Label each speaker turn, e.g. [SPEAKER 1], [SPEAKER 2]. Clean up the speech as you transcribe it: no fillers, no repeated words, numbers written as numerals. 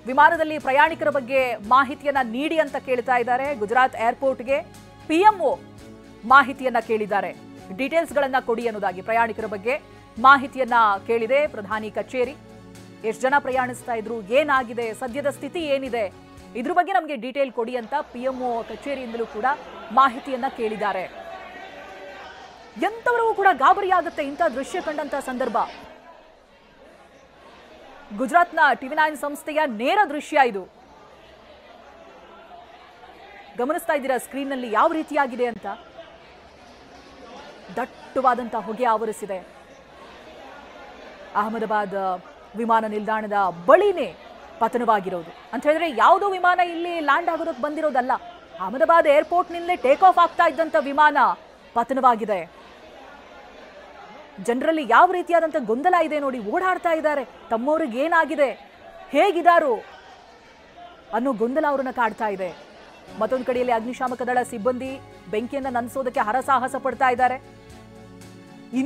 [SPEAKER 1] ವಿಮಾನದಲ್ಲಿ ಪ್ರಯಾಣಿಕರ ಬಗ್ಗೆ ಮಾಹಿತಿಯನ್ನ ನೀಡಿ ಅಂತ ಕೇಳ್ತಾ ಇದ್ದಾರೆ. ಗುಜರಾತ್ ಏರ್ಪೋರ್ಟ್ಗೆ ಪಿಎಂಒ ಮಾಹಿತಿಯನ್ನ ಕೇಳಿದ್ದಾರೆ. ಡೀಟೇಲ್ಸ್ಗಳನ್ನ ಕೊಡಿ ಅನ್ನೋದಾಗಿ ಪ್ರಯಾಣಿಕರ ಬಗ್ಗೆ ಮಾಹಿತಿಯನ್ನ ಕೇಳಿದೆ ಪ್ರಧಾನಿ ಕಚೇರಿ. ಎಷ್ಟು ಜನ ಪ್ರಯಾಣಿಸ್ತಾ ಇದ್ರು, ಏನಾಗಿದೆ, ಸದ್ಯದ ಸ್ಥಿತಿ ಏನಿದೆ, ಇದ್ರ ಬಗ್ಗೆ ನಮಗೆ ಡೀಟೇಲ್ ಕೊಡಿ ಅಂತ ಪಿಎಂಒ ಕಚೇರಿಯಿಂದಲೂ ಕೂಡ ಮಾಹಿತಿಯನ್ನ ಕೇಳಿದ್ದಾರೆ. ಎಂತವರೆಗೂ ಕೂಡ ಗಾಬರಿಯಾಗುತ್ತೆ ಇಂಥ ದೃಶ್ಯ ಕಂಡಂತ ಸಂದರ್ಭ. ಗುಜರಾತ್ನ ಟಿವಿ9 ಸಂಸ್ಥೆಯ ನೇರ ದೃಶ್ಯ ಇದು. ಗಮನಿಸ್ತಾ ಇದ್ದೀರಾ ಸ್ಕ್ರೀನ್ ನಲ್ಲಿ ಯಾವ ರೀತಿಯಾಗಿದೆ ಅಂತ. ದಟ್ಟವಾದಂತಹ ಹೊಗೆ ಆವರಿಸಿದೆ. ಅಹಮದಾಬಾದ್ ವಿಮಾನ ನಿಲ್ದಾಣದ ಬಳಿನೇ ಪತನವಾಗಿರೋದು ಅಂತ ಹೇಳಿದ್ರೆ ಯಾವುದೋ ವಿಮಾನ ಇಲ್ಲಿ ಲ್ಯಾಂಡ್ ಆಗೋದಕ್ಕೆ ಬಂದಿರೋದಲ್ಲ. ಅಹಮದಾಬಾದ್ ಏರ್ಪೋರ್ಟ್ ನಿಂದಲೇ ಟೇಕ್ ಆಫ್ ಆಗ್ತಾ ಇದ್ದಂತ ವಿಮಾನ ಪತನವಾಗಿದೆ. ಜನರಲ್ಲಿ ಯಾವ ರೀತಿಯಾದಂತ ಗೊಂದಲ ಇದೆ ನೋಡಿ. ಓಡಾಡ್ತಾ ಇದ್ದಾರೆ, ತಮ್ಮವ್ರಿಗೆ ಏನಾಗಿದೆ, ಹೇಗಿದಾರು ಅನ್ನೋ ಗೊಂದಲ ಅವರನ್ನ ಕಾಡ್ತಾ ಇದೆ. ಮತ್ತೊಂದು ಕಡೆಯಲ್ಲಿ ಅಗ್ನಿಶಾಮಕ ದಳ ಸಿಬ್ಬಂದಿ ಬೆಂಕಿಯನ್ನ ನಂದಿಸೋದಕ್ಕೆ ಹರಸಾಹಸ ಪಡ್ತಾ ಇದ್ದಾರೆ.